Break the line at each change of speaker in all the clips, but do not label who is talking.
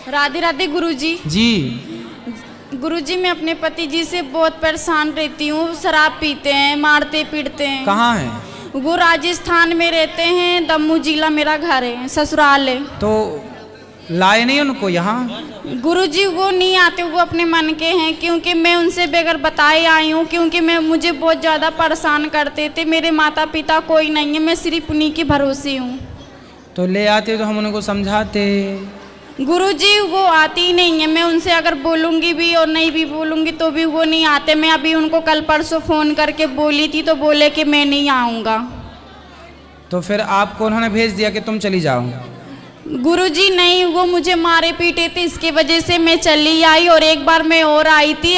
राधे राधे गुरुजी।
जी।
गुरुजी मैं अपने पति जी से बहुत परेशान रहती हूँ। शराब पीते हैं, मारते पीटते हैं।
कहाँ है?
वो राजस्थान में रहते हैं, दमू जिला मेरा घर है, ससुराल है।
तो लाए नहीं उनको यहाँ?
गुरुजी वो नहीं आते, वो अपने मन के हैं, क्योंकि मैं उनसे बगैर बताए आई हूँ, क्योंकि मुझे बहुत ज़्यादा परेशान करते थे। मेरे माता पिता कोई नहीं है, मैं सिर्फ उन्हीं की भरोसे हूँ।
तो ले आते तो हम उनको समझाते।
गुरुजी वो आती ही नहीं है। मैं उनसे अगर बोलूँगी भी और नहीं भी बोलूँगी तो भी वो नहीं आते। मैं अभी उनको कल परसों फ़ोन करके बोली थी तो बोले कि मैं नहीं आऊँगा।
तो फिर आपको उन्होंने भेज दिया कि तुम चली जाओ?
गुरुजी नहीं, वो मुझे मारे पीटे थे, इसकी वजह से मैं चली आई। और एक बार मैं और आई थी,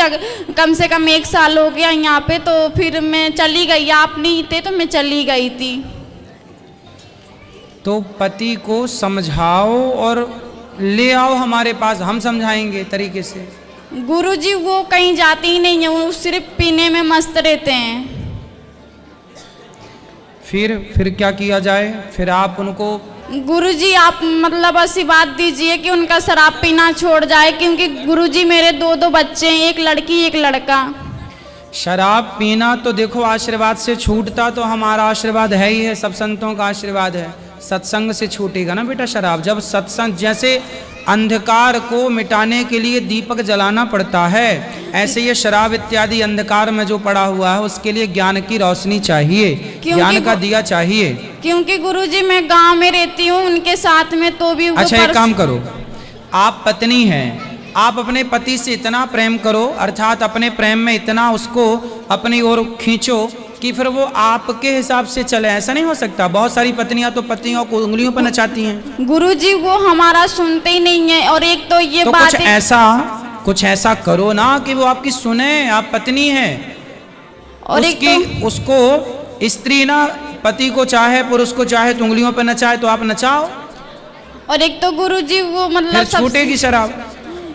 कम से कम 1 साल हो गया यहाँ पे, तो फिर मैं चली गई। आप नहीं थे तो मैं चली गई थी।
तो पति को समझाओ और ले आओ हमारे पास, हम समझाएंगे तरीके से।
गुरुजी वो कहीं जाती ही नहीं है, वो सिर्फ पीने में मस्त रहते हैं।
फिर क्या किया जाए? फिर आप उनको
गुरुजी आप मतलब आशीर्वाद दीजिए कि उनका शराब पीना छोड़ जाए, क्योंकि गुरुजी मेरे 2 बच्चे हैं, एक लड़की एक लड़का।
शराब पीना तो देखो आशीर्वाद से छूटता तो हमारा आशीर्वाद है ही है, सब संतों का आशीर्वाद है। सत्संग से छूटेगा ना बेटा शराब। जब सत्संग, जैसे अंधकार को मिटाने के लिए दीपक जलाना पड़ता है, ऐसे ये शराब इत्यादि अंधकार में जो पड़ा हुआ है उसके लिए ज्ञान की रोशनी चाहिए, ज्ञान का दिया चाहिए।
क्योंकि गुरुजी मैं गांव में रहती हूँ उनके साथ में, तो भी
अच्छा एक काम करो, आप पत्नी हैं, आप अपने पति से इतना प्रेम करो, अर्थात अपने प्रेम में इतना उसको अपनी ओर खींचो कि फिर वो आपके हिसाब से चले। ऐसा नहीं हो सकता। बहुत सारी पत्नियां तो पतियों को उंगलियों पर नचाती हैं।
गुरुजी वो हमारा सुनते ही नहीं है। और एक तो ये
तो
बात
कुछ ऐसा करो ना कि वो आपकी सुने। आप पत्नी हैं
और
उसकी,
एक तो
उसको स्त्री ना पति को चाहे पुरुष को चाहे तो उंगलियों पर नचाए, तो आप नचाओ।
और एक तो गुरुजी वो मतलब
छूटेगी शराब।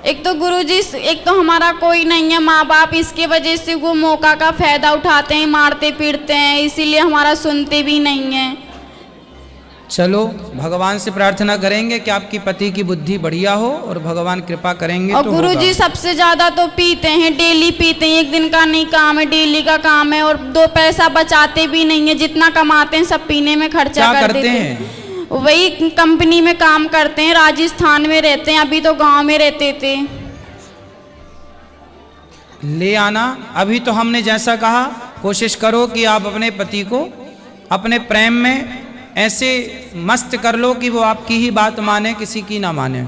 एक तो गुरुजी एक तो हमारा कोई नहीं है, माँ बाप, इसके वजह से वो मौका का फायदा उठाते हैं, मारते पीटते हैं, इसीलिए हमारा सुनते भी नहीं है।
चलो भगवान से प्रार्थना करेंगे कि आपकी पति की बुद्धि बढ़िया हो और भगवान कृपा करेंगे।
और
तो
गुरुजी सबसे ज्यादा तो पीते हैं, डेली पीते हैं। एक दिन का नहीं काम है, डेली का काम है। और 2 पैसा बचाते भी नहीं है, जितना कमाते हैं सब पीने में खर्चा कर देते हैं। वही कंपनी में काम करते हैं, राजस्थान में रहते हैं, अभी तो गांव में रहते थे।
ले आना। अभी तो हमने जैसा कहा, कोशिश करो कि आप अपने पति को अपने प्रेम में ऐसे मस्त कर लो कि वो आपकी ही बात माने, किसी की ना माने।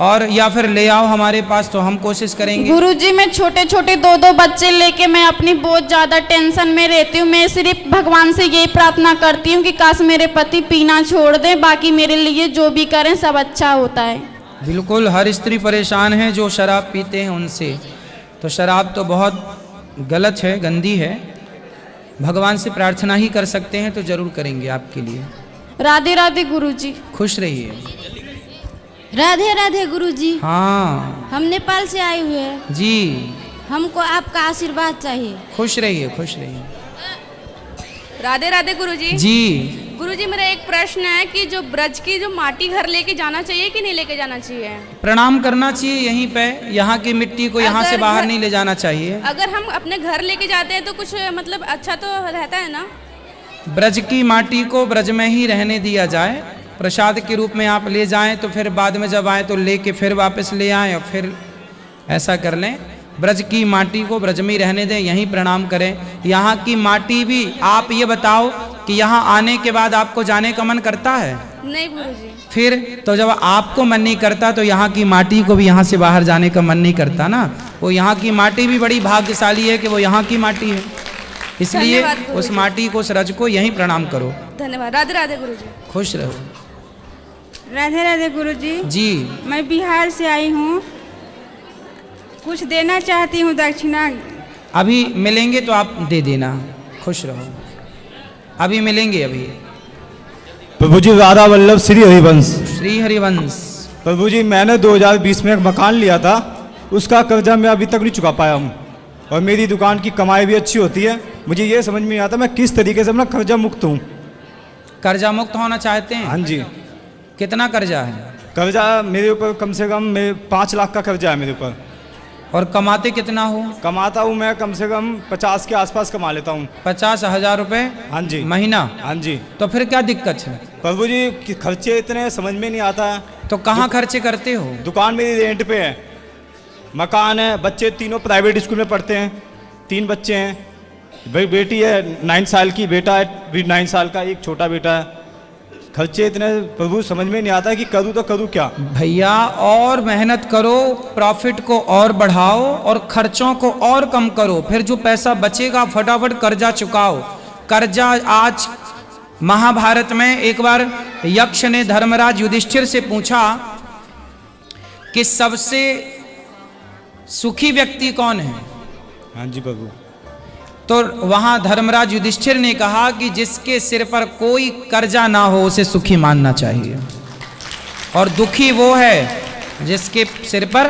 और या फिर ले आओ हमारे पास, तो हम कोशिश करेंगे।
गुरुजी मैं छोटे छोटे 2 बच्चे लेके मैं अपनी बहुत ज़्यादा टेंशन में रहती हूँ। मैं सिर्फ भगवान से यही प्रार्थना करती हूँ कि काश मेरे पति पीना छोड़ दें, बाकी मेरे लिए जो भी करें सब अच्छा होता है।
बिल्कुल, हर स्त्री परेशान है जो शराब पीते हैं उनसे। तो शराब तो बहुत गलत है, गंदी है। भगवान से प्रार्थना ही कर सकते हैं, तो जरूर करेंगे आपके लिए।
राधे राधे गुरुजी।
खुश रहिए।
राधे राधे गुरुजी।
हाँ
हम नेपाल से आए हुए हैं
जी।
हमको आपका आशीर्वाद चाहिए।
खुश रहिए, खुश रहिए।
राधे राधे गुरुजी।
जी
गुरुजी मेरा एक प्रश्न है कि जो ब्रज की जो माटी घर लेके जाना चाहिए कि नहीं लेके जाना चाहिए?
प्रणाम करना चाहिए यहीं पे। यहाँ की मिट्टी को यहाँ से बाहर नहीं ले जाना चाहिए।
अगर हम अपने घर लेके जाते हैं तो कुछ मतलब अच्छा तो रहता है ना?
ब्रज की माटी को ब्रज में ही रहने दिया जाए। प्रसाद के रूप में आप ले जाएं तो फिर बाद में जब आए तो लेके फिर वापस ले आएं, और फिर ऐसा कर लें। ब्रज की माटी को ब्रज में ही रहने दें, यहीं प्रणाम करें। यहाँ की माटी भी, आप ये बताओ कि यहाँ आने के बाद आपको जाने का मन करता है?
नहीं गुरुजी।
फिर तो जब आपको मन नहीं करता तो यहाँ की माटी को भी यहाँ से बाहर जाने का मन नहीं करता ना। वो यहाँ की माटी भी बड़ी भाग्यशाली है कि वो यहाँ की माटी है, इसलिए उस माटी को, उस रज को यहीं प्रणाम करो।
धन्यवाद। राधे राधे गुरुजी।
खुश रहो।
राधे राधे गुरुजी।
जी
मैं बिहार से आई हूँ, कुछ देना चाहती हूँ दक्षिणा।
अभी मिलेंगे तो आप दे देना। खुश रहो, अभी मिलेंगे। अभी
प्रभु जी राधा वल्लभ श्री हरिवंश।
श्री हरिवंश।
प्रभु जी मैंने 2020 में एक मकान लिया था, उसका कर्जा मैं अभी तक नहीं चुका पाया हूँ, और मेरी दुकान की कमाई भी अच्छी होती है। मुझे ये समझ में नहीं आता मैं किस तरीके से अपना कर्जा मुक्त हूँ।
कर्जा मुक्त होना चाहते हैं?
हाँ जी।
कितना कर्जा है?
कर्जा मेरे ऊपर कम से कम 5 लाख का कर्जा है मेरे ऊपर।
और कमाते कितना हो?
कमाता हूँ मैं कम से कम 50 के आसपास कमा लेता हूँ।
50,000 रुपये
हाँ जी।
महीना?
हाँ जी।
तो फिर क्या दिक्कत है?
प्रभु जी कि खर्चे इतने समझ में नहीं आता है।
तो कहाँ खर्चे करते हो?
दुकान मेरी रेंट पे है, मकान है, बच्चे तीनों प्राइवेट स्कूल में पढ़ते हैं, 3 बच्चे हैं, बेटी है 9 साल की, बेटा है भी 9 साल का, एक छोटा बेटा है। खर्चे इतने प्रभु समझ में नहीं आता कि करूँ तो करूँ क्या।
भैया और मेहनत करो, प्रॉफिट को और बढ़ाओ और खर्चों को और कम करो, फिर जो पैसा बचेगा फटाफट कर्जा चुकाओ। कर्जा आज महाभारत में एक बार यक्ष ने धर्मराज युधिष्ठिर से पूछा कि सबसे सुखी व्यक्ति कौन है?
हाँ जी प्रभु।
तो वहां धर्मराज युधिष्ठिर ने कहा कि जिसके सिर पर कोई कर्जा ना हो उसे सुखी मानना चाहिए, और दुखी वो है जिसके सिर पर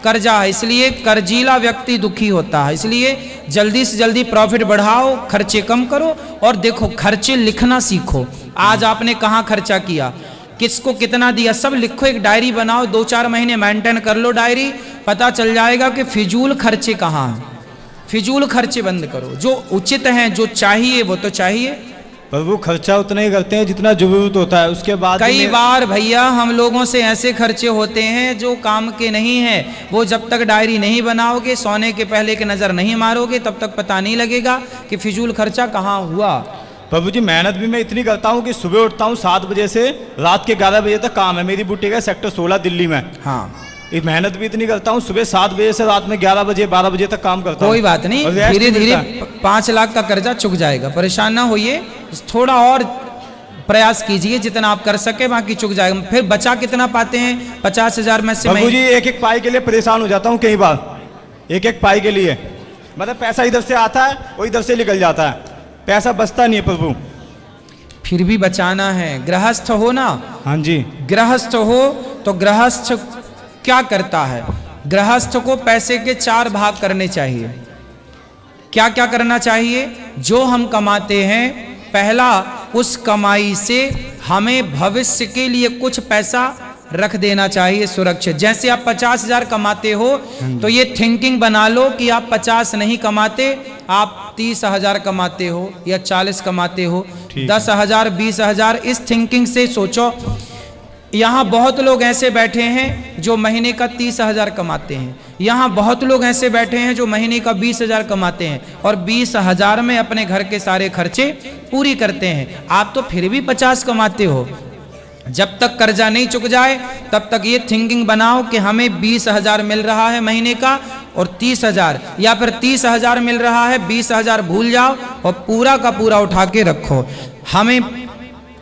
कर्जा है। इसलिए कर्जीला व्यक्ति दुखी होता है। इसलिए जल्दी से जल्दी प्रॉफिट बढ़ाओ, खर्चे कम करो, और देखो खर्चे लिखना सीखो। आज आपने कहाँ खर्चा किया, किसको कितना दिया, सब लिखो, एक डायरी बनाओ, 2-4 महीने मेंटेन कर लो डायरी, पता चल जाएगा कि फिजूल खर्चे कहाँ हैं। फिजूल खर्चे बंद करो, जो उचित हैं, जो चाहिए वो तो चाहिए।
प्रभु खर्चा उतना ही करते हैं जितना जरूरत होता है, उसके बाद
कई बार भैया हम लोगों से ऐसे खर्चे होते हैं जो काम के नहीं हैं। वो जब तक डायरी नहीं बनाओगे, सोने के पहले के नज़र नहीं मारोगे, तब तक पता नहीं लगेगा कि फिजूल खर्चा कहाँ हुआ।
प्रभु जी मेहनत भी मैं इतनी करता हूँ कि सुबह उठता हूँ 7 बजे से रात के 11 बजे तक काम है। मेरी बुटीक है सेक्टर 16 दिल्ली में।
हाँ,
ये मेहनत भी इतनी करता हूँ, सुबह 7 बजे से रात में 11 बजे 12 बजे तक काम करता हूँ।
कोई बात नहीं, धीरे धीरे 5 लाख का कर्जा चुक जाएगा, परेशान ना होइए। थोड़ा और प्रयास कीजिए, जितना आप कर सके बाकी चुक जाएगा। फिर बचा कितना पाते हैं 50,000 में से?
प्रभु जी एक पाई के लिए परेशान हो जाता हूँ कई बार, एक पाई के लिए। मतलब पैसा इधर से आता है और इधर से निकल जाता है, पैसा बचता नहीं है प्रभु।
फिर भी बचाना है। गृहस्थ हो ना?
हाँ जी।
गृहस्थ हो तो गृहस्थ क्या करता है? गृहस्थ को पैसे के 4 भाग करने चाहिए। क्या क्या करना चाहिए? जो हम कमाते हैं, पहला उस कमाई से हमें भविष्य के लिए कुछ पैसा रख देना चाहिए सुरक्षित। जैसे आप 50,000 कमाते हो तो ये थिंकिंग बना लो कि आप 50 नहीं कमाते, आप 30,000 कमाते हो या 40 कमाते हो, 10,000 20,000, इस थिंकिंग से सोचो। यहाँ बहुत लोग ऐसे बैठे हैं जो महीने का 30,000 कमाते हैं, यहाँ बहुत लोग ऐसे बैठे हैं जो महीने का 20,000 कमाते हैं और 20,000 में अपने घर के सारे खर्चे पूरी करते हैं। आप तो फिर भी 50 कमाते हो। जब तक कर्जा नहीं चुक जाए तब तक ये थिंकिंग बनाओ कि हमें 20,000 मिल रहा है महीने का और 30,000, या फिर 30,000 मिल रहा है, 20,000 भूल जाओ और पूरा का पूरा उठा के रखो। हमें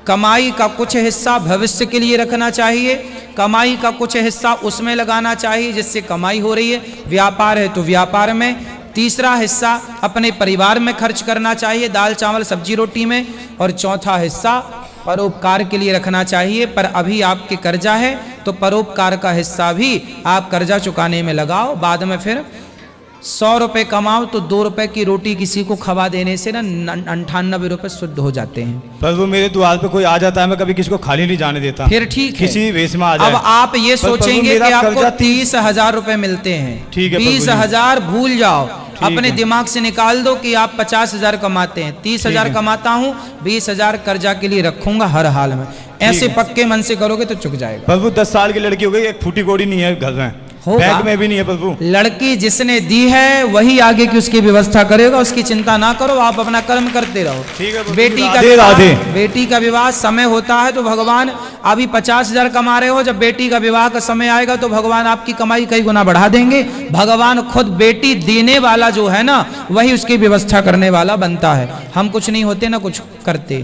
कमाई का कुछ हिस्सा भविष्य के लिए रखना चाहिए, कमाई का कुछ हिस्सा उसमें लगाना चाहिए जिससे कमाई हो रही है। व्यापार है तो व्यापार में, तीसरा हिस्सा अपने परिवार में खर्च करना चाहिए, दाल चावल सब्जी रोटी में, और चौथा हिस्सा परोपकार के लिए रखना चाहिए। पर अभी आपके कर्जा है तो परोपकार का हिस्सा भी आप कर्जा चुकाने में लगाओ। बाद में फिर 100 रुपये कमाओ तो 2 रुपये की रोटी किसी को खवा देने से ना 98 रुपये शुद्ध हो जाते हैं।
प्रभु मेरे द्वार पे कोई आ जाता है, मैं कभी किसी को खाली नहीं जाने देता।
फिर ठीक है,
किसी वेश में आ जाए।
अब आप ये सोचेंगे कि आपको 30,000 रुपये मिलते हैं,
ठीक है,
20,000 भूल जाओ, अपने दिमाग से निकाल दो कि आप 50,000 कमाते हैं, 30,000 कमाता हूँ, 20,000 कर्जा के लिए रखूंगा हर हाल में। ऐसे पक्के मन से करोगे तो चुक जाएगा।
प्रभु 10 साल की लड़की हो गई, एक फूटी कोड़ी नहीं है घर में, बैग में भी नहीं है प्रभु।
लड़की जिसने दी है वही आगे की उसकी व्यवस्था करेगा, उसकी चिंता ना करो, आप अपना कर्म करते रहो।
ठीक है।
बेटी का विवाह समय होता है तो भगवान, अभी 50,000 कमा रहे हो, जब बेटी का विवाह का समय आएगा तो भगवान आपकी कमाई कई गुना बढ़ा देंगे। भगवान खुद बेटी देने वाला जो है ना, वही उसकी व्यवस्था करने वाला बनता है। हम कुछ नहीं होते ना कुछ करते।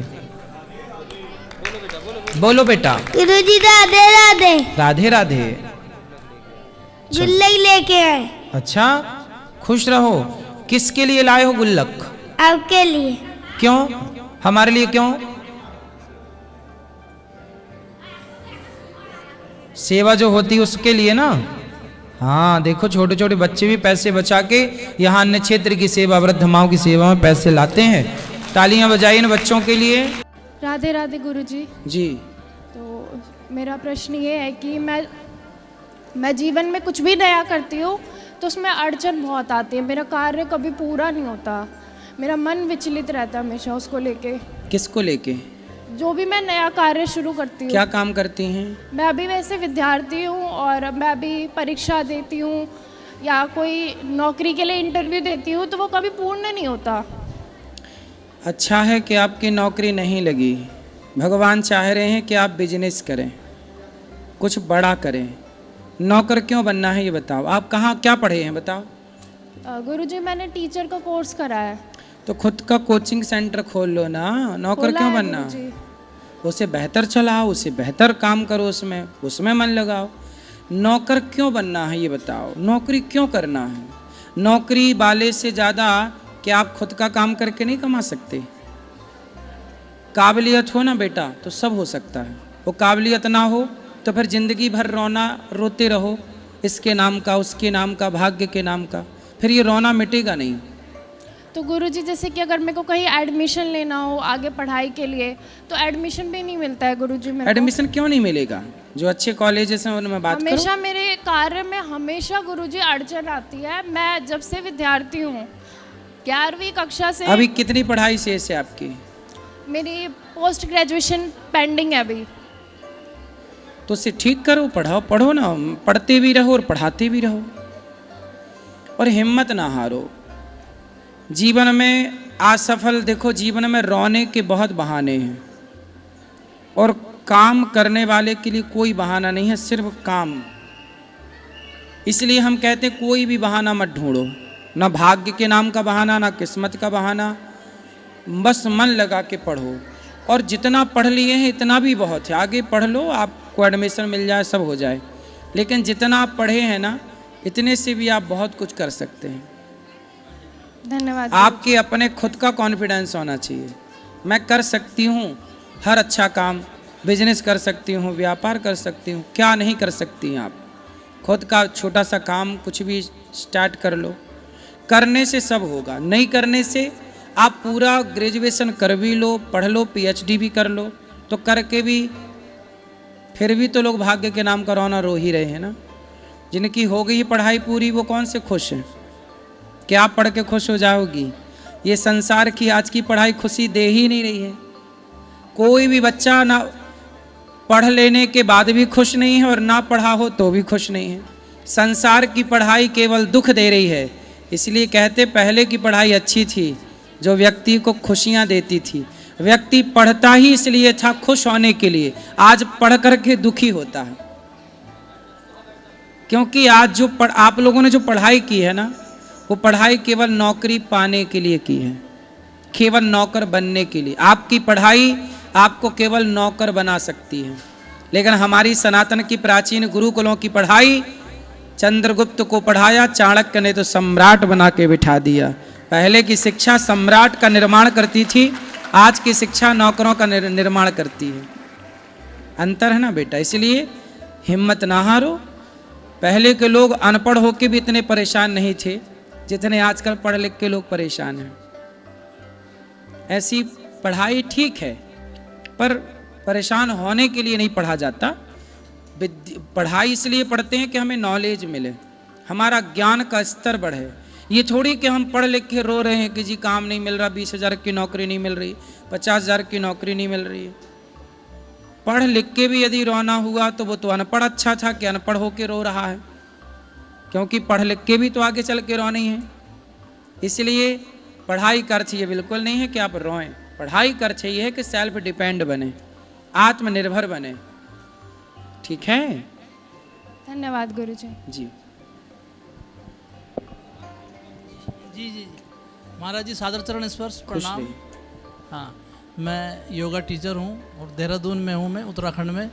बोलो बेटा।
गुरुजी राधे राधे।
राधे राधे।
गुल्लक लेके आए।
अच्छा, खुश रहो। किसके लिए लाए हो गुल्लक?
आपके लिए।
क्यों? हमारे लिए क्यों? सेवा जो होती है उसके लिए ना। हाँ देखो, छोटे छोटे बच्चे भी पैसे बचा के यहाँ अन्य क्षेत्र की सेवा, वृद्ध माओं की सेवा में पैसे लाते हैं। तालियां बजाइए इन बच्चों के लिए।
राधे राधे गुरुजी।
जी।
तो मेरा प्रश्न ये है कि मैं जीवन में कुछ भी नया करती हूँ तो उसमें अड़चन बहुत आती है, मेरा कार्य कभी पूरा नहीं होता, मेरा मन विचलित रहता है हमेशा उसको लेके।
किसको लेके?
जो भी मैं नया कार्य शुरू करती हूँ।
क्या काम करती हैं?
मैं अभी वैसे विद्यार्थी हूँ और मैं अभी परीक्षा देती हूँ या कोई नौकरी के लिए इंटरव्यू देती हूँ तो वो कभी पूर्ण नहीं होता।
अच्छा है कि आपकी नौकरी नहीं लगी, भगवान चाह रहे हैं कि आप बिजनेस करें, कुछ बड़ा करें। नौकर क्यों बनना है ये बताओ, आप कहाँ क्या पढ़े हैं बताओ?
गुरुजी मैंने टीचर का कोर्स करा है।
तो खुद का कोचिंग सेंटर खोल लो ना, नौकर क्यों बनना? उसे बेहतर चलाओ, उसे बेहतर काम करो, उसमें मन लगाओ। नौकर क्यों बनना है ये बताओ, नौकरी क्यों करना है? नौकरी वाले से ज़्यादा क्या आप खुद का काम करके नहीं कमा सकते? काबिलियत हो ना बेटा तो सब हो सकता है, वो काबिलियत ना हो तो फिर ज़िंदगी भर रोते रहो, इसके नाम का, उसके नाम का, भाग्य के नाम का, फिर ये रोना मिटेगा नहीं।
तो गुरुजी जैसे कि अगर मेरे को कहीं एडमिशन लेना हो आगे पढ़ाई के लिए तो एडमिशन भी नहीं मिलता है गुरुजी मेरे को।
एडमिशन क्यों नहीं मिलेगा? जो अच्छे कॉलेजेस हैं उनमें बात करो।
हमेशा मेरे कार्य में हमेशा गुरुजी अड़चन आती है। मैं जब से विद्यार्थी हूँ 11वीं कक्षा से।
अभी कितनी पढ़ाई शेष है आपकी?
मेरी पोस्ट ग्रेजुएशन पेंडिंग है अभी।
तो उसे ठीक करो, पढ़ो ना, पढ़ते भी रहो और पढ़ाते भी रहो और हिम्मत ना हारो। जीवन में असफल, देखो जीवन में रोने के बहुत बहाने हैं और काम करने वाले के लिए कोई बहाना नहीं है, सिर्फ काम। इसलिए हम कहते हैं कोई भी बहाना मत ढूंढो, ना भाग्य के नाम का बहाना, ना किस्मत का बहाना, बस मन लगा के पढ़ो। और जितना पढ़ लिए हैं इतना भी बहुत है, आगे पढ़ लो, आपको एडमिशन मिल जाए, सब हो जाए, लेकिन जितना आप पढ़े हैं ना इतने से भी आप बहुत कुछ कर सकते हैं।
धन्यवाद।
आपके अपने खुद का कॉन्फिडेंस होना चाहिए, मैं कर सकती हूँ हर अच्छा काम, बिजनेस कर सकती हूँ, व्यापार कर सकती हूँ, क्या नहीं कर सकती हैं आप? खुद का छोटा सा काम कुछ भी स्टार्ट कर लो, करने से सब होगा, नहीं करने से आप पूरा ग्रेजुएशन कर भी लो, पढ़ लो, PhD भी कर लो, तो करके भी फिर भी तो लोग भाग्य के नाम का रोना रो ही रहे हैं ना। जिनकी हो गई पढ़ाई पूरी वो कौन से खुश हैं? क्या पढ़ के खुश हो जाओगी? ये संसार की आज की पढ़ाई खुशी दे ही नहीं रही है। कोई भी बच्चा ना पढ़ लेने के बाद भी खुश नहीं है और ना पढ़ा हो तो भी खुश नहीं है। संसार की पढ़ाई केवल दुख दे रही है। इसलिए कहते पहले की पढ़ाई अच्छी थी, जो व्यक्ति को खुशियाँ देती थी। व्यक्ति पढ़ता ही इसलिए था खुश होने के लिए, आज पढ़ करके दुखी होता है। क्योंकि आज जो आप लोगों ने जो पढ़ाई की है ना, वो पढ़ाई केवल नौकरी पाने के लिए की है, केवल नौकर बनने के लिए। आपकी पढ़ाई आपको केवल नौकर बना सकती है, लेकिन हमारी सनातन की प्राचीन गुरुकुलों की पढ़ाई, चंद्रगुप्त को पढ़ाया, चाणक्य ने तो सम्राट बना के बिठा दिया। पहले की शिक्षा सम्राट का निर्माण करती थी, आज की शिक्षा नौकरों का निर्माण करती है। अंतर है ना बेटा, इसलिए हिम्मत ना हारो। पहले के लोग अनपढ़ होकर भी इतने परेशान नहीं थे जितने आजकल पढ़ लिख के लोग परेशान हैं। ऐसी पढ़ाई ठीक है, पर परेशान होने के लिए नहीं पढ़ा जाता। पढ़ाई इसलिए पढ़ते हैं कि हमें नॉलेज मिले, हमारा ज्ञान का स्तर बढ़े। ये थोड़ी कि हम पढ़ लिख के रो रहे हैं कि जी काम नहीं मिल रहा, 20,000 की नौकरी नहीं मिल रही, 50,000 की नौकरी नहीं मिल रही है। पढ़ लिख के भी यदि रोना हुआ तो वो तो अनपढ़ अच्छा था कि अनपढ़ होके रो रहा है, क्योंकि पढ़ लिख के भी तो आगे चल के रोना ही है। इसलिए पढ़ाई का अर्थ ये बिल्कुल नहीं है कि आप रोएं। पढ़ाई का अर्थ ये है कि सेल्फ डिपेंड बने, आत्मनिर्भर बने। ठीक है,
धन्यवाद गुरुजी।
जी
जी जी जी महाराज जी, सादर चरण स्पर्श, प्रणाम। हाँ, मैं योगा टीचर हूँ और देहरादून में हूँ, मैं उत्तराखंड में।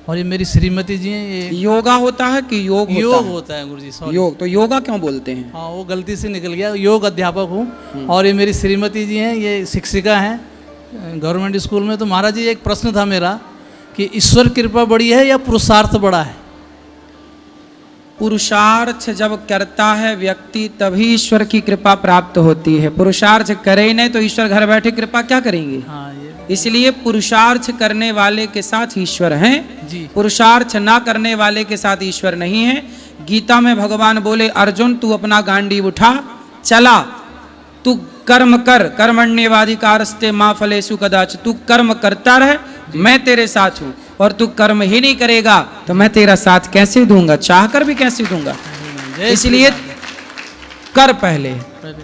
और ये मेरी श्रीमती जी हैं। ये
योगा होता है कि योग
होता है गुरुजी? सॉरी,
योग। तो योगा क्यों बोलते हैं?
हाँ, वो गलती से निकल गया। योग अध्यापक हूँ। और ये मेरी श्रीमती जी हैं, ये शिक्षिका हैं गवर्नमेंट स्कूल में। तो महाराज जी एक प्रश्न था मेरा कि ईश्वर कृपा बड़ी है या पुरुषार्थ बड़ा है?
पुरुषार्थ जब करता है व्यक्ति तभी ईश्वर की कृपा प्राप्त होती है। पुरुषार्थ करे नहीं तो ईश्वर घर बैठे कृपा क्या करेंगे?
हाँ, ये
इसलिए पुरुषार्थ करने वाले के साथ ईश्वर हैं,
जी।
पुरुषार्थ ना करने वाले के साथ ईश्वर नहीं है। गीता में भगवान बोले अर्जुन तू अपना गांडीव उठा चला, तू कर्म कर, कर्मण्येवाधिकारस्ते मां फलेषु कदाचित्, तू कर्म करता रह, मैं तेरे साथ हूं। और तू कर्म ही नहीं करेगा तो मैं तेरा साथ कैसे दूंगा, चाह कर भी कैसे दूंगा। इसलिए कर पहले,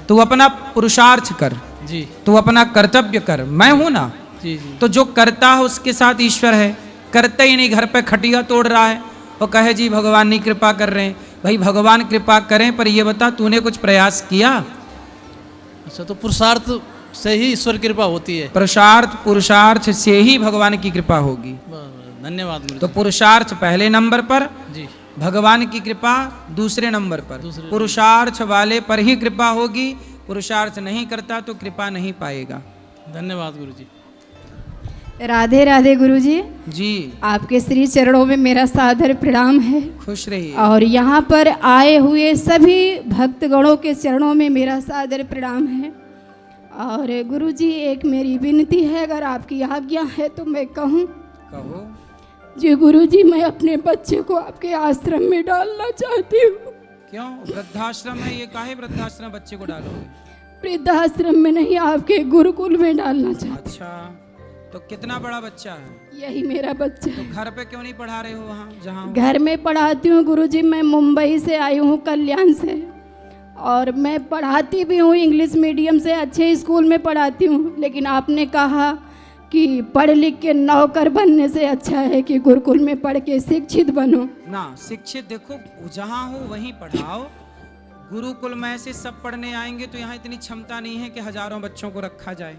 तू अपना पुरुषार्थ कर,
जी
तू अपना कर्तव्य कर, मैं हूं ना।
जी जी
तो जो करता है उसके साथ ईश्वर है, करता ही नहीं, घर पे खटिया तोड़ रहा है वो कहे जी भगवान नहीं कृपा कर रहे हैं। भाई भगवान कृपा करें पर ये बता तूने कुछ प्रयास किया।
अच्छा, तो पुरुषार्थ से ही ईश्वर की कृपा होती है।
पुरुषार्थ से ही भगवान की कृपा होगी।
धन्यवाद गुरु
तो पुरुषार्थ पहले नंबर पर,
जी।
भगवान की कृपा दूसरे नंबर पर। पुरुषार्थ वाले पर ही कृपा होगी, पुरुषार्थ नहीं करता तो कृपा नहीं पाएगा।
धन्यवाद गुरु जी।
राधे राधे गुरुजी।
जी
आपके श्री चरणों में मेरा सादर प्रणाम है।
खुश रहिए।
और यहाँ पर आए हुए सभी भक्तगणों के चरणों में मेरा सादर प्रणाम है। और गुरुजी एक मेरी विनती है, अगर आपकी आज्ञा है तो मैं कहूँ।
कहो।
जी गुरुजी, मैं अपने बच्चे को आपके आश्रम में डालना चाहती हूँ।
क्यों? वृद्धाश्रम है ये, काहे वृद्धाश्रम बच्चे को डालोगे?
वृद्धाश्रम में नहीं, आपके गुरुकुल में डालना चाहती।
अच्छा, तो कितना बड़ा बच्चा है?
यही मेरा बच्चा है।
तो घर पे क्यों नहीं पढ़ा रहे हो वहाँ जहाँ?
घर में पढ़ाती हूँ गुरुजी, मैं मुंबई से आई हूँ, कल्याण से। और मैं पढ़ाती भी हूँ इंग्लिश मीडियम से, अच्छे स्कूल में पढ़ाती हूँ। लेकिन आपने कहा कि पढ़ लिख के नौकर बनने से अच्छा है कि गुरुकुल में पढ़ के शिक्षित बनो।
ना, शिक्षित देखो जहाँ हो वहीं पढ़ाओ। गुरुकुल में ऐसे सब पढ़ने आएंगे तो यहाँ इतनी क्षमता नहीं है कि हजारों बच्चों को रखा जाए।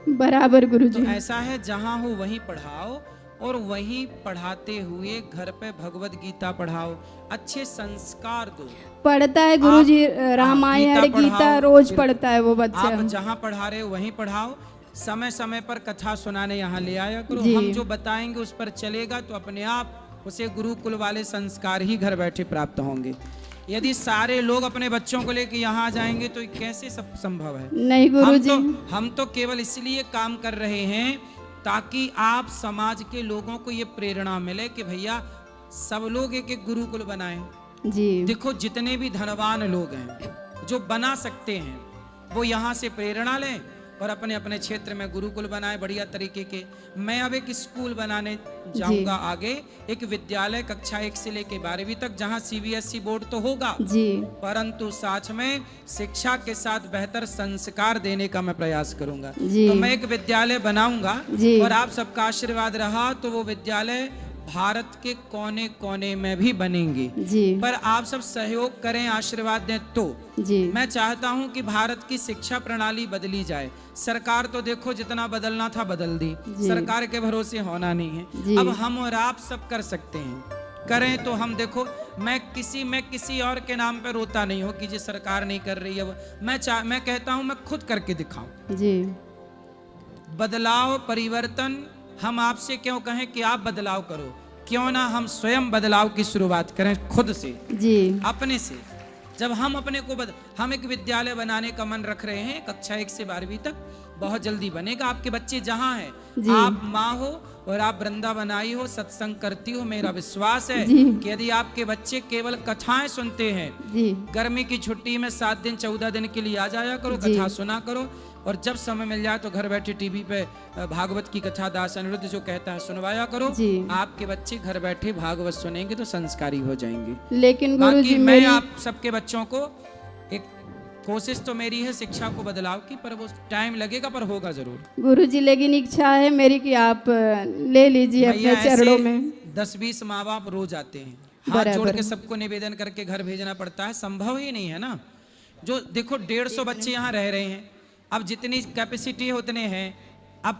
बराबर गुरुजी।
तो ऐसा है जहाँ हो वहीं पढ़ाओ, और वहीं पढ़ाते हुए घर पे भगवत गीता पढ़ाओ, अच्छे संस्कार दो।
पढ़ता है गुरुजी, रामायण गीता रोज पढ़ता है वो बच्चा।
आप जहाँ पढ़ा रहे हो वहीं पढ़ाओ, समय समय पर कथा सुनाने यहाँ ले आया करो। हम जो बताएंगे उस पर चलेगा तो अपने आप उसे गुरुकुल वाले संस्कार ही घर बैठे प्राप्त होंगे। यदि सारे लोग अपने बच्चों को लेकर यहाँ आ जाएंगे तो कैसे सब संभव है?
नहीं गुरुजी,
हम तो केवल इसलिए काम कर रहे हैं ताकि आप समाज के लोगों को ये प्रेरणा मिले कि भैया सब लोग एक एक गुरुकुल बनाएं।
जी
देखो जितने भी धनवान लोग हैं जो बना सकते हैं वो यहाँ से प्रेरणा लें और अपने अपने क्षेत्र में गुरुकुल बनाए बढ़िया तरीके के। मैं अब एक स्कूल बनाने जाऊंगा आगे, एक विद्यालय कक्षा 1 से लेके 12वीं तक, जहाँ CBSE बोर्ड तो होगा
जी,
परंतु साथ में शिक्षा के साथ बेहतर संस्कार देने का मैं प्रयास करूंगा।
जी।
तो मैं एक विद्यालय बनाऊंगा और आप सबका आशीर्वाद रहा तो वो विद्यालय भारत के कोने कोने में भी बनेंगे
जी।
पर आप सब सहयोग करें, आशीर्वाद दें तो
जी।
मैं चाहता हूं कि भारत की शिक्षा प्रणाली बदली जाए। सरकार तो देखो जितना बदलना था बदल दी, सरकार के भरोसे होना नहीं है। अब हम और आप सब कर सकते हैं, करें तो हम देखो मैं किसी और के नाम पे रोता नहीं हूं कि जी सरकार नहीं कर रही है। मैं कहता हूं मैं खुद करके दिखाऊं।
जी।
बदलाव परिवर्तन हम आपसे क्यों कहें कि आप बदलाव करो, क्यों ना हम स्वयं बदलाव की शुरुआत करें खुद से
जी,
अपने से। जब हम अपने को हम एक विद्यालय बनाने का मन रख रहे हैं कक्षा 1 से 12वीं तक, बहुत जल्दी बनेगा। आपके बच्चे जहाँ हैं, आप माँ हो और आप वृंदावन आई हो, सत्संग करती हो, मेरा विश्वास है कि यदि आपके बच्चे केवल कथाएं सुनते हैं, गर्मी की छुट्टी में 7 दिन 14 दिन के लिए आ जाया करो, कथा सुना करो, और जब समय मिल जाए तो घर बैठे टीवी पे भागवत की कथा दास अनिरुद्ध जो कहता है सुनवाया करो। आपके बच्चे घर बैठे भागवत सुनेंगे तो संस्कारी हो जाएंगे।
लेकिन गुरुजी
मैं आप सबके बच्चों को एक कोशिश तो मेरी है शिक्षा को बदलाव की, पर वो टाइम लगेगा पर होगा जरूर
गुरुजी। लेकिन इच्छा है मेरी कि आप ले लीजिए अपने चरणों में।
10-20 माँ बाप रोज आते हैं, हाथ जोड़ के सबको निवेदन करके घर भेजना पड़ता है, संभव ही नहीं है ना। जो देखो 150 बच्चे यहाँ रह रहे हैं, अब जितनी कैपेसिटी है उतने हैं, अब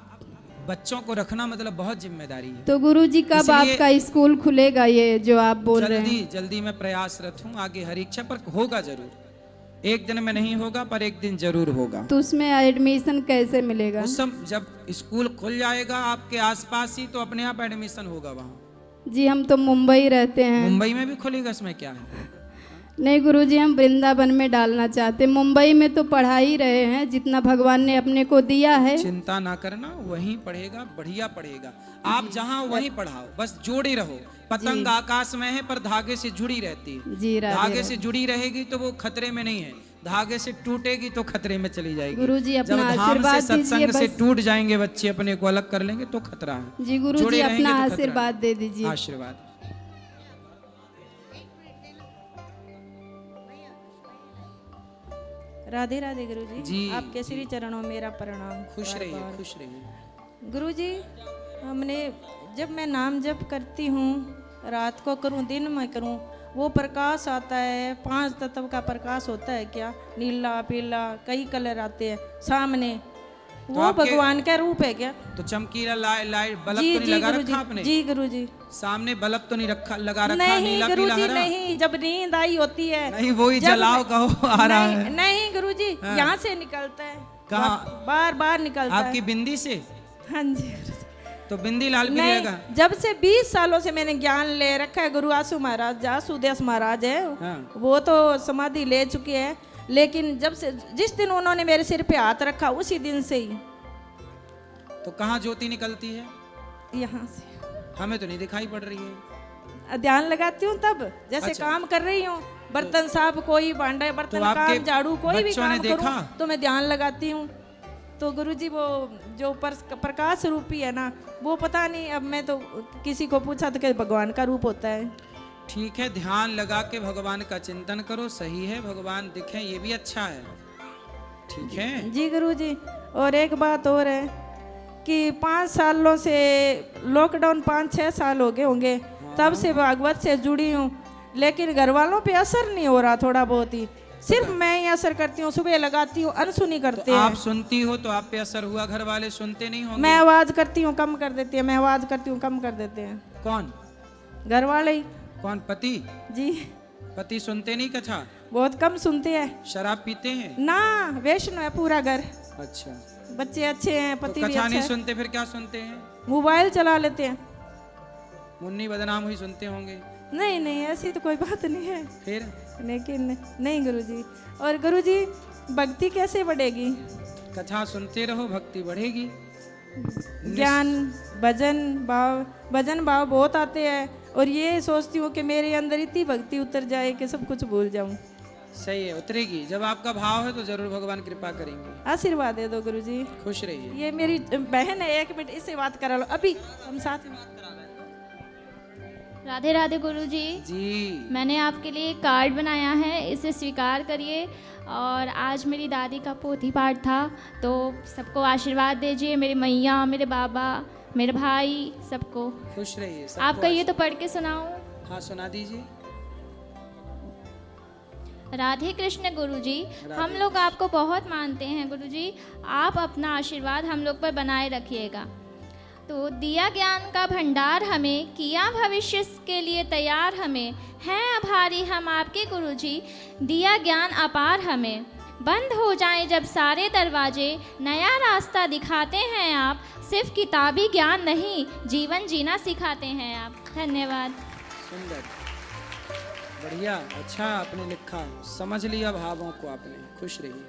बच्चों को रखना मतलब बहुत जिम्मेदारी है।
तो गुरुजी कब आपका स्कूल खुलेगा, ये जो आप बोल रहे हैं?
जल्दी मैं प्रयासरत हूँ, आगे हर इच्छा पर होगा जरूर। एक दिन में नहीं होगा पर एक दिन जरूर होगा।
तो उसमें एडमिशन कैसे मिलेगा?
उस समय जब स्कूल खुल जाएगा आपके आसपास ही तो अपने आप एडमिशन होगा वहाँ।
जी हम तो मुंबई रहते हैं।
मुंबई में भी खुलेगा, इसमें क्या है?
नहीं गुरुजी, हम वृंदावन में डालना चाहते। मुंबई में तो पढ़ा ही रहे हैं जितना भगवान ने अपने को दिया है।
चिंता ना करना, वहीं पढ़ेगा, बढ़िया पढ़ेगा। आप जहाँ वहीं पढ़ाओ, बस जोड़े रहो। पतंग आकाश में है पर धागे से जुड़ी रहती है।
जी राधे
धागे
राधे।
से जुड़ी रहेगी तो वो खतरे में नहीं है, धागे से टूटेगी तो खतरे में चली जाएगी।
गुरुजी
जब
अपना
धाम
आशीर्वाद
से
दीजिए
सत्संग से
बस।
टूट जाएंगे बच्चे, अपने को अलग कर लेंगे तो खतरा है।
जी गुरुजी
जुड़े रहेंगे
अपना
तो खतरा
आशीर्वाद
है।
दे दीजिए।
आशीर्वाद।
राधे राधे गुरुजी
जी,
आपके श्री चरणों में मेरा प्रणाम।
खुश रहिए,
बार-बार।
खुश रहिए।
गुरुजी, हमने जब मैं नाम जप करती हूँ, रात को करूँ दिन में करूँ, वो प्रकाश आता है। 5 तत्व का प्रकाश होता है क्या, नीला पीला कई कलर आते हैं सामने, वो
आपके-
भगवान का रूप है क्या?
तो चमकीला लाइट बल्ब
जी
तो नहीं
जी
लगा
गुरुजी,
रखा आपने?
जी गुरुजी।
सामने बल्ब तो नहीं रखा, लगा रखा?
नहीं
नीला पीला
गुरुजी
हरा?
नहीं, जब नींद आई होती है
नहीं, वही
जब-
जलाओ कहो आ रहा
नहीं,
है।
नहीं गुरुजी, यहाँ से निकलता है।
कहाँ?
बार बार निकलता है।
आपकी बिंदी से?
हाँ जी।
तो बिंदी लाल भी
नहीं,
रहेगा।
जब से 20 सालों से मैंने ज्ञान ले रखा है। गुरु आसू महाराज, आसूदेव महाराज है,
हाँ।
वो तो समाधि ले चुके हैं, लेकिन जब से जिस दिन उन्होंने मेरे सिर पे हाथ रखा उसी दिन से ही
तो कहाँ ज्योति निकलती है?
यहाँ से
हमें तो नहीं दिखाई पड़ रही है।
ध्यान लगाती हूँ तब, जैसे
अच्छा।
काम कर रही हूँ, बर्तन साफ, कोई भांडा बर्तन
तो आपके
काम झाड़ू कोई भी
बच्चों ने
काम
देखा?
करूँ तो मैं ध्यान लगाती हूँ। तो गुरुजी वो जो प्रकाश रूपी है ना, वो पता नहीं, अब मैं तो किसी को पूछा तो क्या भगवान का रूप होता है।
ठीक है, ध्यान लगा के भगवान का चिंतन करो, सही है, भगवान दिखे ये भी अच्छा है। ठीक है
जी गुरुजी। और एक बात और है कि 5 सालों से लॉकडाउन 5-6 साल हो गए होंगे, तब से भागवत से जुड़ी हूँ, लेकिन घर वालों पे असर नहीं हो रहा, थोड़ा बहुत ही, सिर्फ मैं ही असर करती हूँ। सुबह लगाती हूँ, अनसुनी करते
तो
हैं।
आप सुनती हो तो आप पे असर हुआ, घर वाले सुनते नहीं होंगे?
मैं आवाज करती हूँ कम कर देती है, मैं आवाज करती हूँ कम कर देते हैं।
कौन?
घर वाले ही।
कौन? पति?
जी।
पति सुनते नहीं कथा?
बहुत कम सुनते हैं।
शराब पीते हैं?
ना, वैष्णव है पूरा घर।
अच्छा,
बच्चे अच्छे हैं,
तो
पति भी
कथा
अच्छा
नहीं
है।
सुनते फिर क्या सुनते हैं?
मोबाइल चला लेते हैं।
मुन्नी बदनाम हुई सुनते होंगे?
नहीं नहीं, ऐसी तो कोई बात नहीं है।
फिर
लेकिन नहीं गुरुजी। और गुरुजी, भक्ति कैसे बढ़ेगी?
कथा सुनते रहो, भक्ति बढ़ेगी।
ज्ञान, भजन भाव बहुत आते हैं, और ये सोचती हूँ कि मेरे अंदर इतनी भक्ति उतर जाए कि सब कुछ भूल जाऊँ।
सही है, उतरेगी। जब आपका भाव है तो जरूर भगवान कृपा करेंगे।
आशीर्वाद दे दो गुरुजी।
खुश रहिए।
ये मेरी बहन है, 1 मिनट इससे बात करा लो, अभी हम साथ में।
राधे राधे गुरुजी।
जी,
मैंने आपके लिए एक कार्ड बनाया है, इसे स्वीकार करिए। और आज मेरी दादी का पोथी पाठ था, तो सबको आशीर्वाद दीजिए, मेरी मैया, मेरे बाबा, मेरे भाई, सबको।
खुश रहिए। सबको
आप कहिए तो पढ़ के सुनाऊं?
हाँ, सुना दीजिए।
राधे कृष्ण गुरुजी, हम लोग आपको बहुत मानते हैं गुरुजी, आप अपना आशीर्वाद हम लोग पर बनाए रखिएगा। तो दिया ज्ञान का भंडार हमें, किया भविष्य के लिए तैयार हमें, हैं आभारी हम आपके गुरुजी, दिया ज्ञान अपार हमें। बंद हो जाएं जब सारे दरवाजे, नया रास्ता दिखाते हैं आप, सिर्फ किताबी ज्ञान नहीं, जीवन जीना सिखाते हैं आप। धन्यवाद।
सुंदर, बढ़िया, अच्छा आपने लिखा, समझ लिया भावों को आपने। खुश रहिए।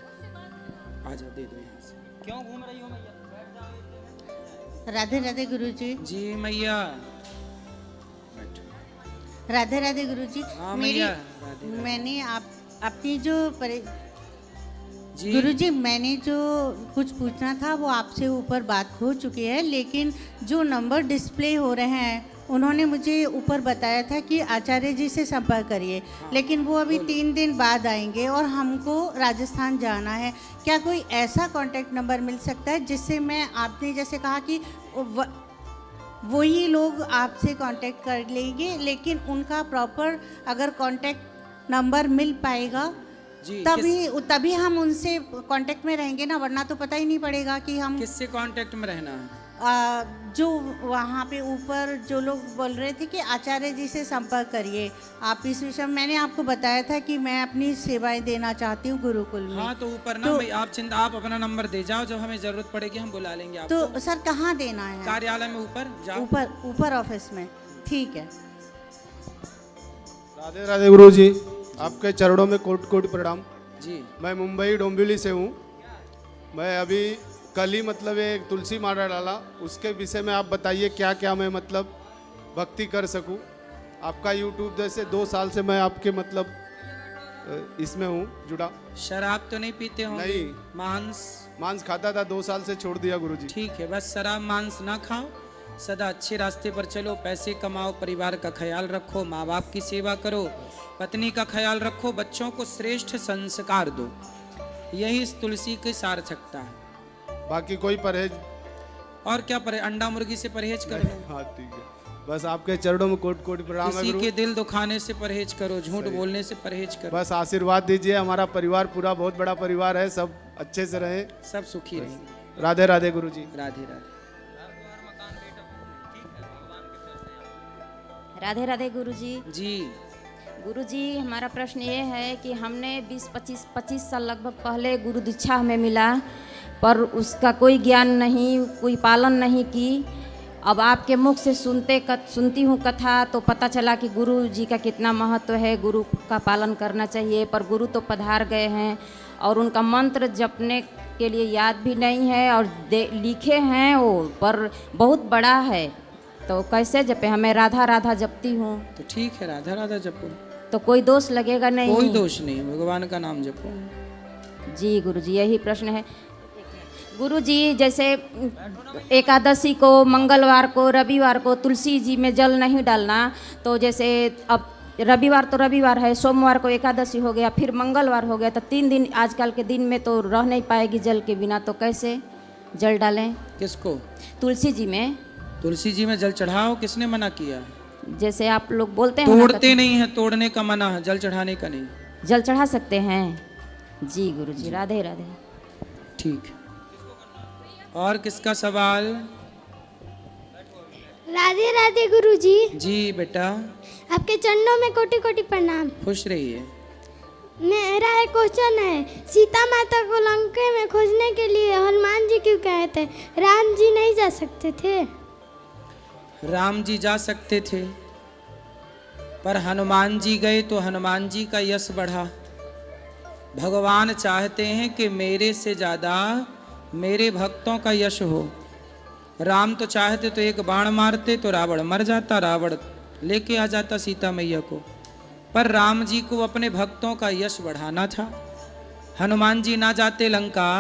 आ जाओ, दे दो यहाँ से। क्यों घूम रही हो मैया?
राधे राधे गुरुजी।
जी मैया।
राधे राधे गुरुजी।
हाँ
मेरी
मैया, राधे राधे।
मैंने अपनी जो
जी
गुरुजी, मैंने जो कुछ पूछना था वो आपसे ऊपर बात हो चुकी है, लेकिन जो नंबर डिस्प्ले हो रहे हैं उन्होंने मुझे ऊपर बताया था कि आचार्य जी से संपर्क करिए, लेकिन वो अभी 3 दिन बाद आएंगे और हमको राजस्थान जाना है। क्या कोई ऐसा कांटेक्ट नंबर मिल सकता है जिससे मैं, आपने जैसे कहा कि वही लोग आपसे कांटेक्ट कर लेंगे, लेकिन उनका प्रॉपर अगर कांटेक्ट नंबर मिल पाएगा तभी हम उनसे कांटेक्ट में रहेंगे ना, वरना तो पता ही नहीं पड़ेगा कि हम
किससे कांटेक्ट में रहना है।
जो वहाँ पे ऊपर जो लोग बोल रहे थे कि आचार्य जी से संपर्क करिए आप इस विषय में, मैंने आपको बताया था कि मैं अपनी सेवाएं देना चाहती हूँ गुरुकुल में।
हाँ, तो ऊपर ना आप अपना नंबर दे जाओ, जब हमें जरूरत पड़ेगी हम बुला लेंगे आपको।
तो सर कहाँ देना है?
कार्यालय में ऊपर जाओ।
ऊपर ऑफिस में। ठीक है।
राधे राधे गुरुजी।
आपके चरणों में कोटि कोटि प्रणाम
जी।
मैं मुंबई डोंबिवली से हूँ। मैं अभी कल ही मतलब एक तुलसी माला डाला, उसके विषय में आप बताइए क्या क्या मैं मतलब भक्ति कर सकूँ। आपका यूट्यूब जैसे 2 साल से मैं आपके मतलब इसमें हूँ जुड़ा।
शराब तो नहीं पीते हो?
नहीं। मांस खाता था, 2 साल से छोड़ दिया गुरुजी।
ठीक है, बस शराब मांस ना खाओ, सदा अच्छे रास्ते पर चलो, पैसे कमाओ, परिवार का ख्याल रखो, माँ बाप की सेवा करो, पत्नी का ख्याल रखो, बच्चों को श्रेष्ठ संस्कार दो। यही इस तुलसी की सार्थकता है।
बाकी कोई परहेज?
और क्या परहेज, अंडा मुर्गी से परहेज कर लो।
हाँ ठीक है, बस आपके चरणों में कोटि कोटि प्रणाम है
किसी
गुरु।
के दिल दुखाने से परहेज करो, झूठ बोलने से परहेज करो।
बस आशीर्वाद दीजिए, हमारा परिवार पूरा बहुत बड़ा परिवार है, सब अच्छे से रहे,
सब सुखी रहे।
राधे राधे गुरुजी।
राधे राधे।
राधे राधे गुरुजी।
जी
गुरुजी, हमारा प्रश्न ये है कि हमने 20-25 साल लगभग पहले गुरु दीक्षा हमें मिला, पर उसका कोई ज्ञान नहीं, कोई पालन नहीं की। अब आपके मुख से सुनती हूँ कथा, तो पता चला कि गुरु जी का कितना महत्व है, गुरु का पालन करना चाहिए। पर गुरु तो पधार गए हैं और उनका मंत्र जपने के लिए याद भी नहीं है, और लिखे हैं वो, पर बहुत बड़ा है, तो कैसे जपे? हमें राधा राधा जपती हूँ।
तो ठीक है, राधा राधा जपो,
तो कोई दोष लगेगा नहीं?
कोई दोष नहीं, भगवान का नाम जपो।
जी गुरुजी, यही प्रश्न है गुरुजी। जैसे एकादशी को, मंगलवार को, रविवार को तुलसी जी में जल नहीं डालना, तो जैसे अब रविवार तो रविवार है, सोमवार को एकादशी हो गया, फिर मंगलवार हो गया, तो 3 दिन आजकल के दिन में तो रह नहीं पाएगी जल के बिना, तो कैसे जल डालें?
किसको?
तुलसी जी में।
तुलसी जी में जल चढ़ाओ, किसने मना किया?
जैसे आप लोग बोलते हैं
तोड़ते नहीं है, तोड़ने का मना है, जल चढ़ाने का नहीं।
जल चढ़ा सकते हैं? जी गुरुजी, राधे राधे।
ठीक। और किसका सवाल?
राधे राधे गुरुजी।
जी बेटा।
आपके चरणों में कोटि कोटि प्रणाम।
खुश रहिए।
मेरा एक क्वेश्चन है, सीता माता को लंका में खोजने के लिए हनुमान जी क्यों कहे थे? राम जी नहीं जा सकते थे?
राम जी जा सकते थे, पर हनुमान जी गए तो हनुमान जी का यश बढ़ा। भगवान चाहते हैं कि मेरे से ज़्यादा मेरे भक्तों का यश हो। राम तो चाहते तो एक बाण मारते तो रावण मर जाता, रावण लेके आ जाता सीता मैया को, पर राम जी को अपने भक्तों का यश बढ़ाना था। हनुमान जी ना जाते लंका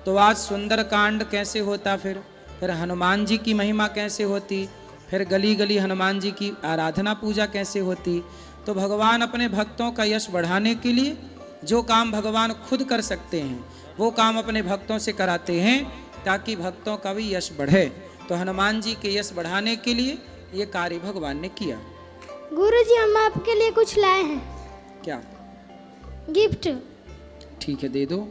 तो आज सुंदर कांड कैसे होता? फिर हनुमान जी की महिमा कैसे होती? फिर गली गली हनुमान जी की आराधना पूजा कैसे होती? तो भगवान अपने भक्तों का यश बढ़ाने के लिए जो काम भगवान खुद कर सकते हैं वो काम अपने भक्तों से कराते हैं, ताकि भक्तों का भी यश बढ़े। तो हनुमान जी के यश बढ़ाने के लिए ये कार्य भगवान ने किया।
गुरुजी, हम आपके लिए कुछ लाए हैं।
क्या?
गिफ्ट।
ठीक है, दे दो।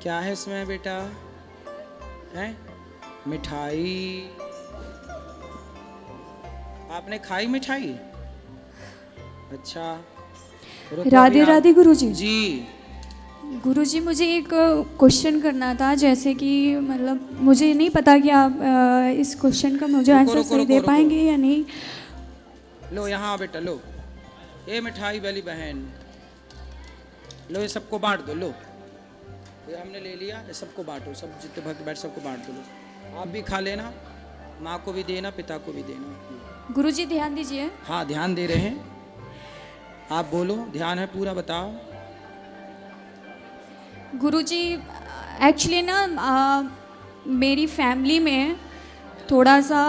क्या है इसमें बेटा? है मिठाई? आपने खाई मिठाई? अच्छा।
राधे राधे गुरुजी।
जी
गुरुजी, मुझे एक क्वेश्चन करना था, जैसे कि मतलब मुझे नहीं पता कि आप इस क्वेश्चन का मुझे आंसर सही दे पाएंगे या नहीं।
लो यहाँ बेटा, लो ये मिठाई वाली बहन, लो ये सबको बांट दो। लो ये हमने ले लिया, ये सबको बांटो, सब जितने भक्त बैठ सबको बांट दो। लो आप भी खा लेना, माँ को भी देना, पिता को भी देना।
गुरुजी ध्यान दीजिए।
हाँ ध्यान दे रहे हैं, आप बोलो, ध्यान है पूरा, बताओ।
गुरुजी, एक्चुअली ना मेरी फैमिली में थोड़ा सा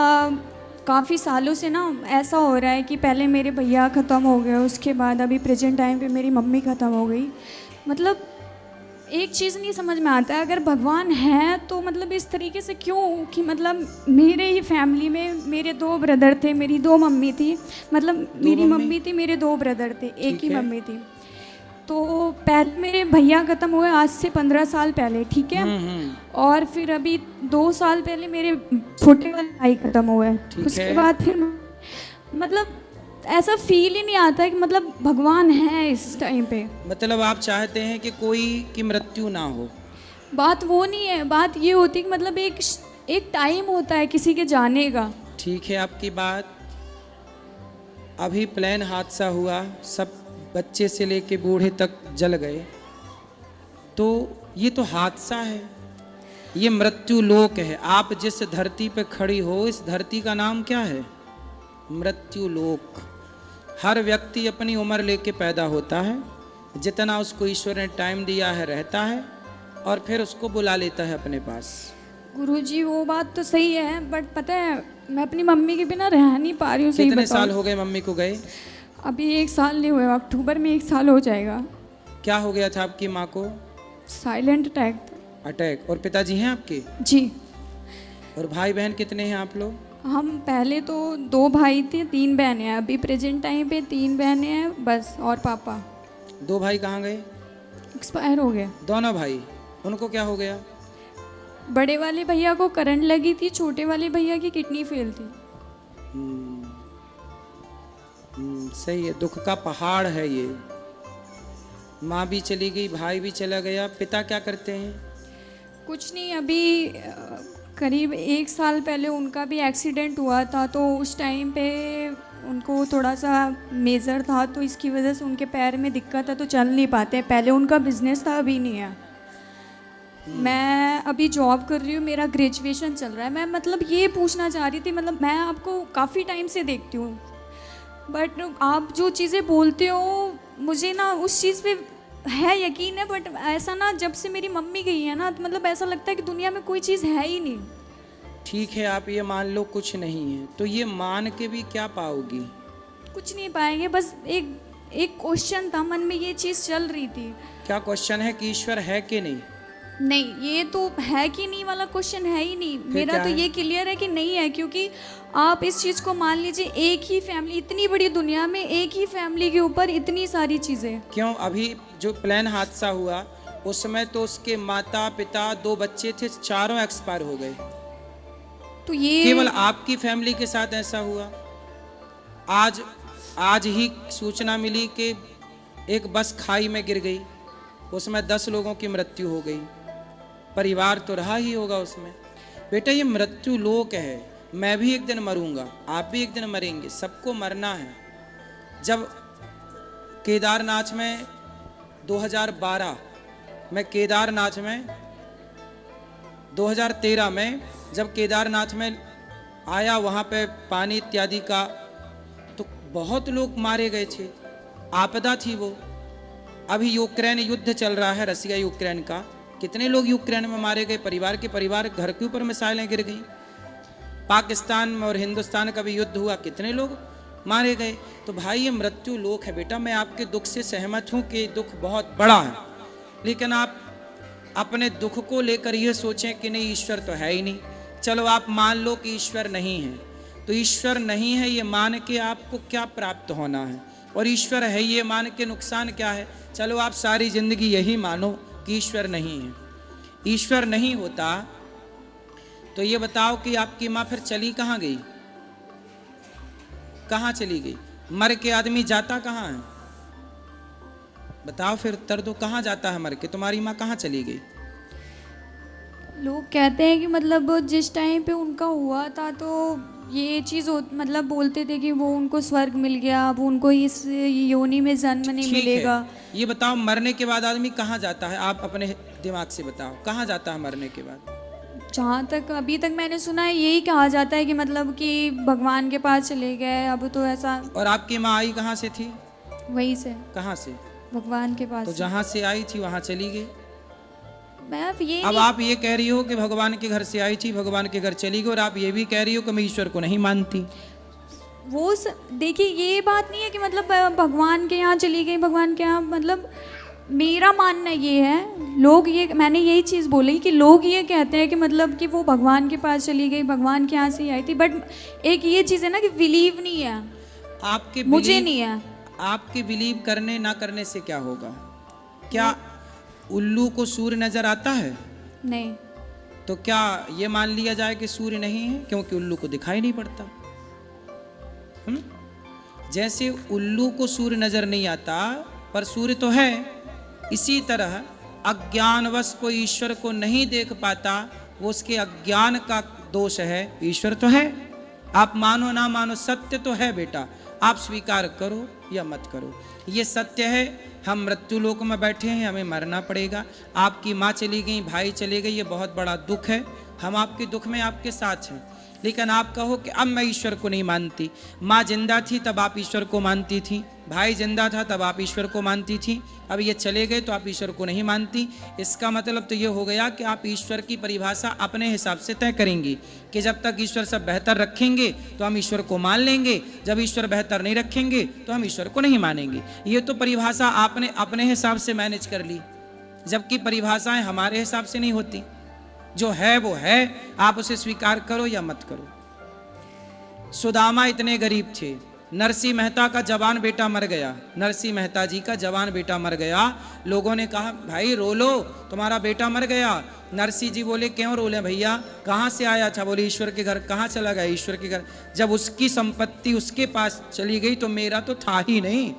काफ़ी सालों से ना ऐसा हो रहा है कि पहले मेरे भैया ख़त्म हो गए, उसके बाद अभी प्रेजेंट टाइम पे मेरी मम्मी ख़त्म हो गई। मतलब एक चीज़ नहीं समझ में आता है, अगर भगवान है तो मतलब इस तरीके से क्यों कि मतलब मेरे ही फैमिली में मेरे 2 ब्रदर थे, मेरी 2 मम्मी थी, मतलब मेरी मम्मी थी, मेरे 2 ब्रदर थे, एक ही मम्मी थी। तो पहले मेरे भैया ख़त्म हुए आज से 15 साल पहले, ठीक है। और फिर अभी 2 साल पहले मेरे छोटे वाले भाई ख़त्म हुए, उसके बाद फिर मतलब ऐसा फील ही नहीं आता है कि मतलब भगवान है इस टाइम पे।
मतलब आप चाहते हैं कि कोई की मृत्यु ना हो?
बात वो नहीं है, बात ये होती है कि मतलब एक टाइम होता है किसी के जाने का।
ठीक है आपकी बात। अभी प्लेन हादसा हुआ, सब बच्चे से लेके बूढ़े तक जल गए, तो ये तो हादसा है, ये मृत्यु लोक है। आप जिस धरती पे खड़ी हो, इस धरती का नाम क्या है? मृत्यु लोक। हर व्यक्ति अपनी उम्र लेके पैदा होता है, जितना उसको ईश्वर ने टाइम दिया है रहता है, और फिर उसको बुला लेता है अपने पास।
गुरुजी वो बात तो सही है, बट पता है मैं अपनी मम्मी के बिना रह नहीं पा रही हूँ। सही
कितने
बताओ।
साल हो गए मम्मी को गए?
अभी 1 साल नहीं हुआ, अक्टूबर में 1 साल हो जाएगा।
क्या हो गया था आपकी माँ को?
Silent attack.
अटैक। और पिताजी हैं आपके?
जी।
और भाई बहन कितने हैं आप लोग?
हम पहले तो 2 भाई थे, 3 बहनें हैं। अभी प्रेजेंट टाइम पे 3 बहनें हैं बस, और पापा।
2 भाई कहाँ गए?
एक्सपायर हो गए
दोनों भाई। उनको क्या हो गया?
बड़े वाले भैया को करंट लगी थी, छोटे वाले भैया की किडनी फेल थी।
सही है, दुख का पहाड़ है ये। माँ भी चली गई, भाई भी चला गया। पिता क्या करते हैं?
कुछ नहीं, अभी करीब 1 साल पहले उनका भी एक्सीडेंट हुआ था, तो उस टाइम पे उनको थोड़ा सा मेजर था, तो इसकी वजह से उनके पैर में दिक्कत है, तो चल नहीं पाते। पहले उनका बिजनेस था, अभी नहीं है। मैं अभी जॉब कर रही हूँ, मेरा ग्रेजुएशन चल रहा है। मैं मतलब ये पूछना चाह रही थी, मतलब मैं आपको काफ़ी टाइम से देखती हूँ, बट आप जो चीज़ें बोलते हो मुझे ना उस चीज़ पे है यकीन है, बट ऐसा ना जब से मेरी मम्मी गई है ना, तो मतलब ऐसा लगता है कि दुनिया में कोई चीज़ है ही नहीं।
ठीक है, आप ये मान लो कुछ नहीं है, तो ये मान के भी क्या पाओगी?
कुछ नहीं पाएंगे, बस एक क्वेश्चन था मन में, ये चीज़ चल रही थी।
क्या क्वेश्चन है कि ईश्वर है कि नहीं?
नहीं, ये तो है कि नहीं वाला क्वेश्चन है ही नहीं। मेरा तो ये क्लियर है कि नहीं है, क्योंकि आप इस चीज़ को मान लीजिए, एक ही फैमिली, इतनी बड़ी दुनिया में एक ही फैमिली के ऊपर इतनी सारी चीज़ें।
क्यों? अभी जो प्लेन हादसा हुआ उस समय तो उसके माता पिता 2 बच्चे थे, चारों एक्सपायर हो गए।
तो ये
केवल आपकी फैमिली के साथ ऐसा हुआ? आज ही सूचना मिली कि एक बस खाई में गिर गई, उसमें 10 लोगों की मृत्यु हो गई। परिवार तो रहा ही होगा उसमें। बेटा ये मृत्यु लोक है, मैं भी एक दिन मरूंगा, आप भी एक दिन मरेंगे, सबको मरना है। जब केदारनाथ में 2012 मैं केदारनाथ में 2013 में जब केदारनाथ में आया, वहाँ पे पानी इत्यादि का, तो बहुत लोग मारे गए थे, आपदा थी वो। अभी यूक्रेन युद्ध चल रहा है, रसिया यूक्रेन का, कितने लोग यूक्रेन में मारे गए, परिवार के परिवार घर के ऊपर मिसाइलें गिर गई। पाकिस्तान में और हिंदुस्तान का भी युद्ध हुआ, कितने लोग मारे गए। तो भाई ये मृत्यु लोक है। बेटा मैं आपके दुख से सहमत हूँ कि दुख बहुत बड़ा है, लेकिन आप अपने दुख को लेकर यह सोचें कि नहीं ईश्वर तो है ही नहीं। चलो आप मान लो कि ईश्वर नहीं है, तो ईश्वर नहीं है ये मान के आपको क्या प्राप्त होना है, और ईश्वर है ये मान के नुकसान क्या है? चलो आप सारी जिंदगी यही मानो कि ईश्वर नहीं है। ईश्वर नहीं होता तो ये बताओ कि आपकी माँ फिर चली कहाँ गई? कहाँ चली गई? मर के आदमी जाता कहाँ है? बताओ फिर, उत्तर दो, कहाँ जाता है मर के? तुम्हारी माँ कहाँ चली गई?
लोग कहते हैं कि मतलब जिस टाइम पे उनका हुआ था, तो ये चीज़ मतलब बोलते थे कि वो उनको स्वर्ग मिल गया, अब उनको इस योनि में जन्म नहीं मिलेगा।
ये बताओ मरने के बाद आदमी कहाँ जाता है? आप अपने दिमाग से बताओ, कहाँ जाता है मरने के बाद?
जहाँ तक अभी तक मैंने सुना है यही कहा जाता है कि मतलब कि भगवान के पास चले गए। अब तो ऐसा।
और आपकी माँ आई कहाँ से थी?
वहीं से।
कहाँ से?
भगवान के पास।
तो जहाँ से आई थी वहाँ चली गई।
अब
आप ये कह रही हो कि भगवान के घर से आई थी, भगवान के घर चली गई, और आप ये भी कह रही हो कि मैं ईश्वर को नहीं मानती।
वो देखिए ये बात नहीं है कि मतलब भगवान के यहाँ चली गई, भगवान के यहाँ, मतलब मेरा मानना ये है, लोग ये, मैंने यही चीज़ बोली कि लोग ये कहते हैं कि मतलब कि वो भगवान के पास चली गई, भगवान के यहाँ से ही आई थी, बट एक ये चीज़ है ना कि बिलीव नहीं है
आपके,
मुझे नहीं है।
आपके बिलीव करने ना करने से क्या होगा? क्या उल्लू को सूर्य नजर आता है?
नहीं।
तो क्या ये मान लिया जाए कि सूर्य नहीं है क्योंकि उल्लू को दिखाई नहीं पड़ता? जैसे उल्लू को सूर्य नजर नहीं आता पर सूर्य तो है, इसी तरह अज्ञानवश कोई ईश्वर को नहीं देख पाता, वो उसके अज्ञान का दोष है? ईश्वर तो है, आप मानो ना मानो सत्य तो है बेटा, आप स्वीकार करो या मत करो, ये सत्य है। हम मृत्यु लोक में बैठे हैं, हमें मरना पड़ेगा। आपकी माँ चली गई, भाई चले गए, ये बहुत बड़ा दुख है। हम आपके दुख में आपके साथ हैं, लेकिन आप कहो कि अब मैं ईश्वर को नहीं मानती। माँ जिंदा थी तब आप ईश्वर को मानती थी, भाई जिंदा था तब आप ईश्वर को मानती थी, अब ये चले गए तो आप ईश्वर को नहीं मानती। इसका मतलब तो ये हो गया कि आप ईश्वर की परिभाषा अपने हिसाब से तय करेंगी कि जब तक ईश्वर सब बेहतर रखेंगे तो हम ईश्वर को मान लेंगे, जब ईश्वर बेहतर नहीं रखेंगे तो हम ईश्वर को नहीं मानेंगे। ये तो परिभाषा आपने अपने हिसाब से मैनेज कर ली, जबकि परिभाषाएं हमारे हिसाब से नहीं होती। जो है वो है, आप उसे स्वीकार करो या मत करो। सुदामा इतने गरीब थे, नरसिंह मेहता का जवान बेटा मर गया, नरसिंह मेहता जी का जवान बेटा मर गया। लोगों ने कहा भाई रो लो, तुम्हारा बेटा मर गया। नरसिंह जी बोले क्यों रो ले भैया, कहाँ से आया था? बोले ईश्वर के घर। कहाँ चला गया? ईश्वर के घर। जब उसकी संपत्ति उसके पास चली गई तो मेरा तो था ही नहीं।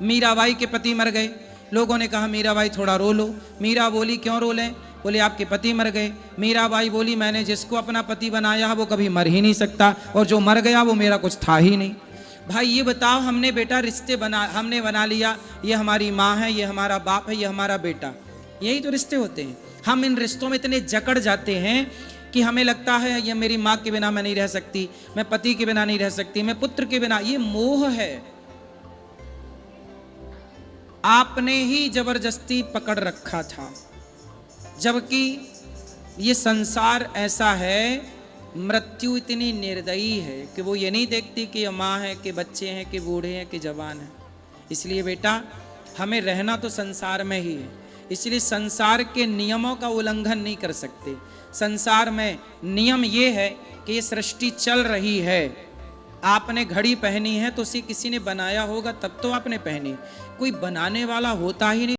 मीराबाई के पति मर गए, लोगों ने कहा मीराबाई थोड़ा रो लो। मीरा बोली क्यों रो लें? बोले आपके पति मर गए। मीराबाई बोली मैंने जिसको अपना पति बनाया है वो कभी मर ही नहीं सकता, और जो मर गया वो मेरा कुछ था ही नहीं। भाई ये बताओ, हमने बेटा रिश्ते हमने बना लिया, ये हमारी माँ है, ये हमारा बाप है, ये हमारा बेटा, यही तो रिश्ते होते हैं। हम इन रिश्तों में इतने जकड़ जाते हैं कि हमें लगता है ये मेरी माँ के बिना मैं नहीं रह सकती, मैं पति के बिना नहीं रह सकती, मैं पुत्र के बिना। ये मोह है, आपने ही जबरदस्ती पकड़ रखा था। जबकि ये संसार ऐसा है, मृत्यु इतनी निर्दयी है कि वो ये नहीं देखती कि ये माँ है, कि बच्चे हैं, कि बूढ़े हैं, कि जवान हैं। इसलिए बेटा हमें रहना तो संसार में ही है, इसलिए संसार के नियमों का उल्लंघन नहीं कर सकते। संसार में नियम ये है कि ये सृष्टि चल रही है, आपने घड़ी पहनी है तो उसे किसी ने बनाया होगा तब तो आपने पहनी, कोई बनाने वाला होता ही नहीं।